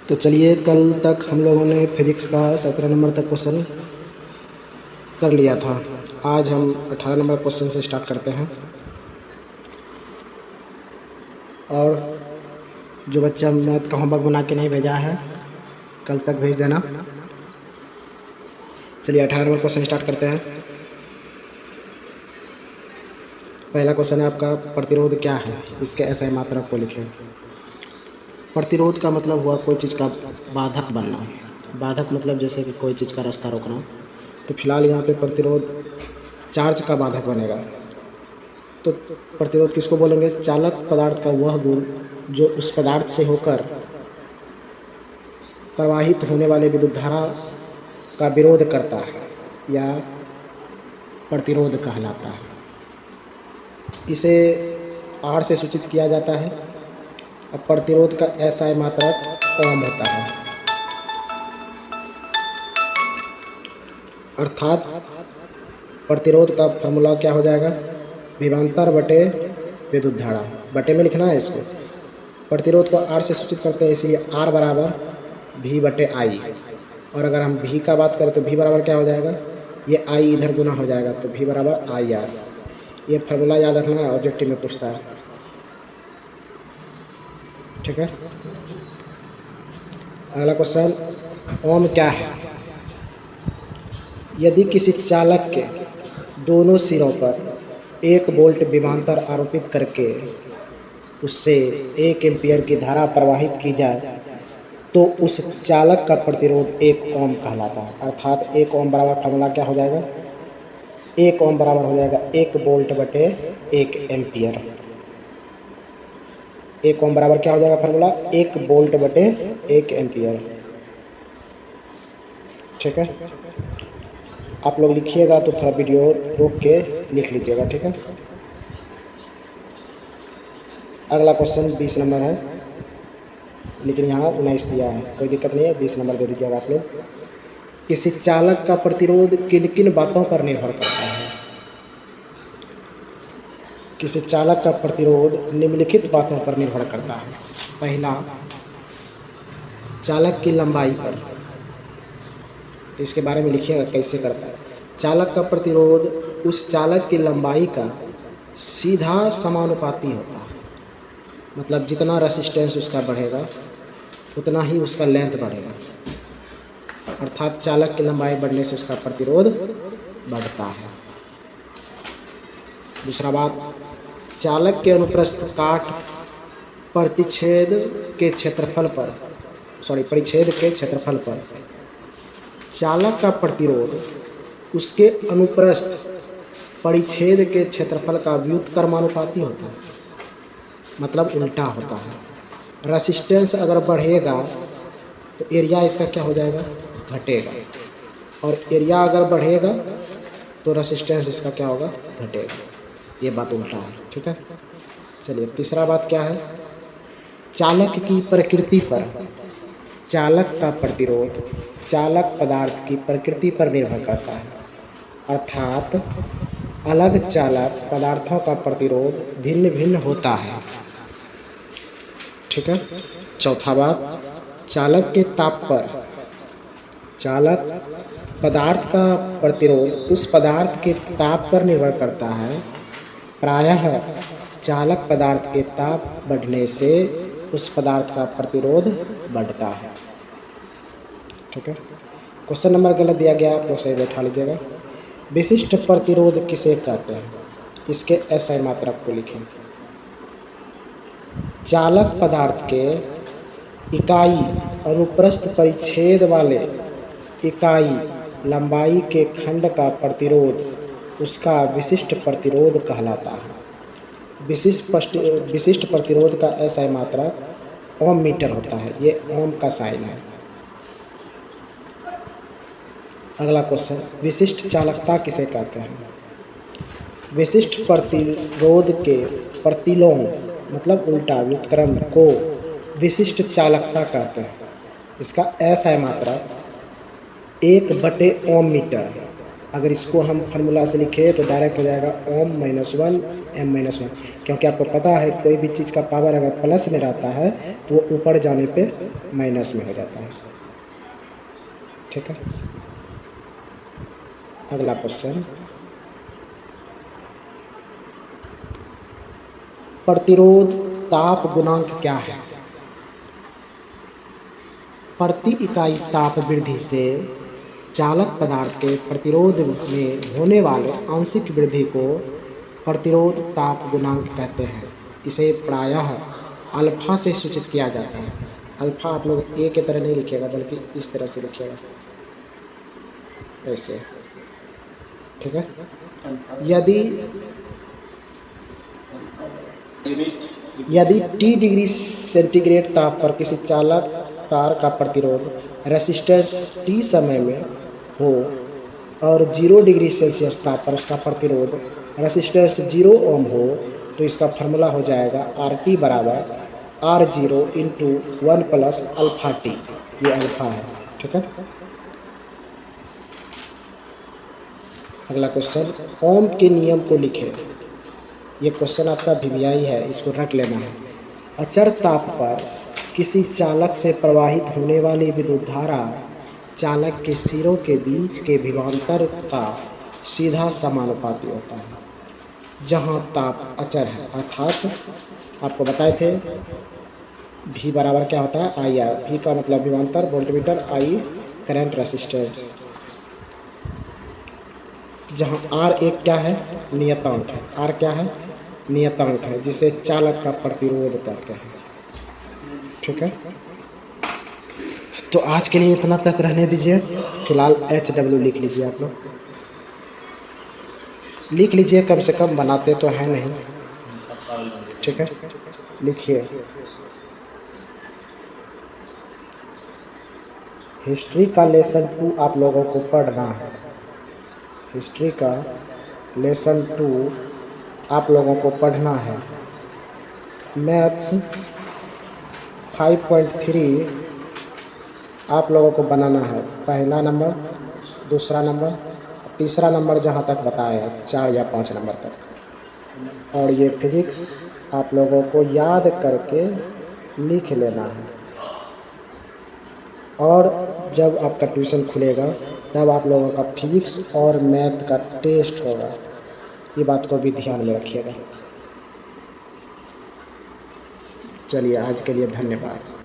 तो चलिए, कल तक हम लोगों ने फिज़िक्स का 17 नंबर तक क्वेश्चन कर लिया था। आज हम 18 नंबर क्वेश्चन से स्टार्ट करते हैं। और जो बच्चा मैथ का होमवर्क बना के नहीं भेजा है, कल तक भेज देना। चलिए 18 नंबर क्वेश्चन स्टार्ट करते हैं। पहला क्वेश्चन है आपका, प्रतिरोध क्या है? इसके ऐसे मात्रक को लिखें। प्रतिरोध का मतलब हुआ कोई चीज़ का बाधक बनना। बाधक मतलब जैसे कि कोई चीज़ का रास्ता रोकना। तो फिलहाल यहाँ पे प्रतिरोध चार्ज का बाधक बनेगा। तो प्रतिरोध किसको बोलेंगे? चालक पदार्थ का वह गुण जो उस पदार्थ से होकर प्रवाहित होने वाले विद्युत धारा का विरोध करता है या प्रतिरोध कहलाता है। इसे R से सूचित किया जाता है। अब प्रतिरोध का SI मात्रक ओम होता है, अर्थात प्रतिरोध का फॉर्मूला क्या हो जाएगा? विभवांतर बटे विद्युत धारा। बटे में लिखना है इसको। प्रतिरोध को R से सूचित करते हैं, इसलिए R बराबर V बटे I। और अगर हम V का बात करें तो V बराबर क्या हो जाएगा? ये I इधर गुना हो जाएगा, तो V बराबर IR। ये फार्मूला याद रखना है, ऑब्जेक्टिव में पूछता है। ठीक है। अगला क्वेश्चन, ओम क्या है? यदि किसी चालक के दोनों सिरों पर 1 वोल्ट विभवांतर आरोपित करके उससे 1 एम्पीयर की धारा प्रवाहित की जाए तो उस चालक का प्रतिरोध 1 ओम कहलाता है। अर्थात 1 ओम बराबर फार्मूला क्या हो जाएगा? 1 ओम बराबर हो जाएगा 1 वोल्ट बटे 1 एम्पीयर। 1 ओम बराबर क्या हो जाएगा फार्मूला? 1 वोल्ट बटे 1 एम्पीयर। ठीक है। आप लोग लिखिएगा तो थोड़ा वीडियो रोक के लिख लीजिएगा। ठीक है। अगला क्वेश्चन 20 नंबर है, लेकिन यहाँ 19 दिया है, कोई दिक्कत नहीं है, 20 नंबर दे दीजिएगा आप लोग। किसी चालक का प्रतिरोध किन किन बातों पर निर्भर करता है? किसी चालक का प्रतिरोध निम्नलिखित बातों पर निर्भर करता है। पहला, चालक की लंबाई पर। तो इसके बारे में लिखिएगा कैसे करता है। चालक का प्रतिरोध उस चालक की लंबाई का सीधा समानुपाती होता है। मतलब जितना रेसिस्टेंस उसका बढ़ेगा उतना ही उसका लेंथ बढ़ेगा। अर्थात चालक की लंबाई बढ़ने से उसका प्रतिरोध बढ़ता है। दूसरा बात, चालक के अनुप्रस्थ काट परिच्छेद के क्षेत्रफल पर चालक का प्रतिरोध उसके अनुप्रस्थ परिच्छेद के क्षेत्रफल का व्युत्क्रमानुपाती होता है। मतलब उल्टा होता है। रेसिस्टेंस अगर बढ़ेगा तो एरिया इसका क्या हो जाएगा? घटेगा। और एरिया अगर बढ़ेगा तो रेसिस्टेंस इसका क्या होगा? घटेगा। ये बात उल्टा है। ठीक है। चलिए तीसरा बात क्या है? चालक की प्रकृति पर। चालक का प्रतिरोध चालक पदार्थ की प्रकृति पर निर्भर करता है। अर्थात अलग चालक पदार्थों का प्रतिरोध भिन्न भिन्न होता है। ठीक है। चौथा बात, चालक के ताप पर। चालक पदार्थ का प्रतिरोध उस पदार्थ के ताप पर निर्भर करता है। प्रायः चालक पदार्थ के ताप बढ़ने से उस पदार्थ का प्रतिरोध बढ़ता है। ठीक है। क्वेश्चन नंबर गलत दिया गया, आप लोग सही बैठा लीजिएगा। विशिष्ट प्रतिरोध किसे कहते हैं? इसके SI मात्रक को लिखें। चालक पदार्थ के इकाई अनुप्रस्थ परिच्छेद वाले इकाई लंबाई के खंड का प्रतिरोध उसका विशिष्ट प्रतिरोध कहलाता है। विशिष्ट प्रतिरोध का SI मात्रक ओम मीटर होता है। ये ओम का साइन है। अगला क्वेश्चन, विशिष्ट चालकता किसे कहते हैं? विशिष्ट प्रतिरोध के प्रतिलोम मतलब उल्टा व्युत्क्रम को विशिष्ट चालकता कहते हैं। इसका SI मात्रक 1 बटे ओम मीटर अगर इसको हम फार्मूला से लिखें तो डायरेक्ट हो जाएगा ओम -1 m -1, क्योंकि आपको पता है कोई भी चीज़ का पावर अगर प्लस में रहता है तो वो ऊपर जाने पे माइनस में हो जाता है। ठीक है, अगला क्वेश्चन, प्रतिरोध ताप गुणांक क्या है? प्रति इकाई ताप वृद्धि से चालक पदार्थ के प्रतिरोध में होने वाले आंशिक वृद्धि को प्रतिरोध ताप गुणांक कहते हैं। इसे प्रायः अल्फा से सूचित किया जाता है। अल्फा आप लोग ए के तरह नहीं लिखिएगा बल्कि इस तरह से लिखिएगा, ऐसे। ठीक है, यदि T डिग्री सेंटीग्रेड ताप पर किसी चालक तार का प्रतिरोध रेसिस्टेंस T समय में हो और 0 डिग्री सेल्सियस ताप पर उसका प्रतिरोध रेसिस्टेंस 0 ओम हो तो इसका फार्मूला हो जाएगा RT बराबर R0 × 1 + अल्फा T। ये अल्फा है। ठीक है, अगला क्वेश्चन, ओम के नियम को लिखें। ये क्वेश्चन आपका VVI है, इसको रख लेना है। अचर ताप पर किसी चालक से प्रवाहित होने वाली विद्युत धारा चालक के सिरों के बीच के विभवांतर का सीधा समानुपाती होता है जहां ताप अचर है, अर्थात आपको बताए थे V बराबर क्या होता है IR। V का मतलब विभवांतर, वोल्टमीटर, I करंट रेसिस्टेंस, जहां R एक क्या है, नियतांक है। R क्या है, नियतांक है, जिसे चालक का प्रतिरोध कहते हैं। ठीक है, तो आज के लिए इतना तक रहने दीजिए। फिलहाल HW लिख लीजिए, आप लोग लिख लीजिए, कम से कम बनाते तो है नहीं। ठीक है, लिखिए। हिस्ट्री का लेसन 2 आप लोगों को पढ़ना है। हिस्ट्री का लेसन 2 आप लोगों को पढ़ना है। मैथ्स 5.3 आप लोगों को बनाना है। पहला नंबर, दूसरा नंबर, तीसरा नंबर जहाँ तक बताया है 4 या 5 नंबर तक। और ये फिजिक्स आप लोगों को याद करके लिख लेना है। और जब आपका ट्यूशन खुलेगा तब आप लोगों का फिजिक्स और मैथ का टेस्ट होगा, ये बात को भी ध्यान में रखिएगा। चलिए, आज के लिए धन्यवाद।